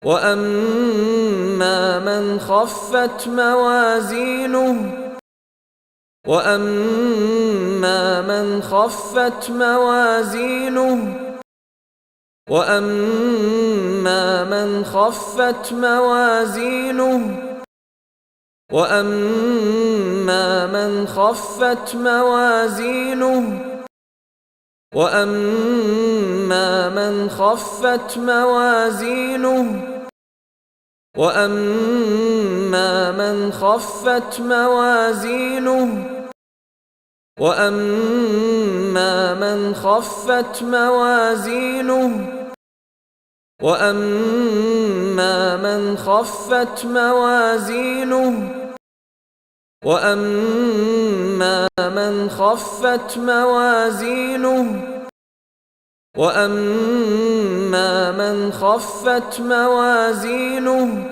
وأما من خفت موازينه وأما من خفت موازينه وأما من خفت موازينه وأما من خفت موازينه وأما من خفت موازينه وأما من خفت موازينه وأما من خفت موازينه وأما من خفت موازينه وأما من خفت موازينه وأما من خفت موازينه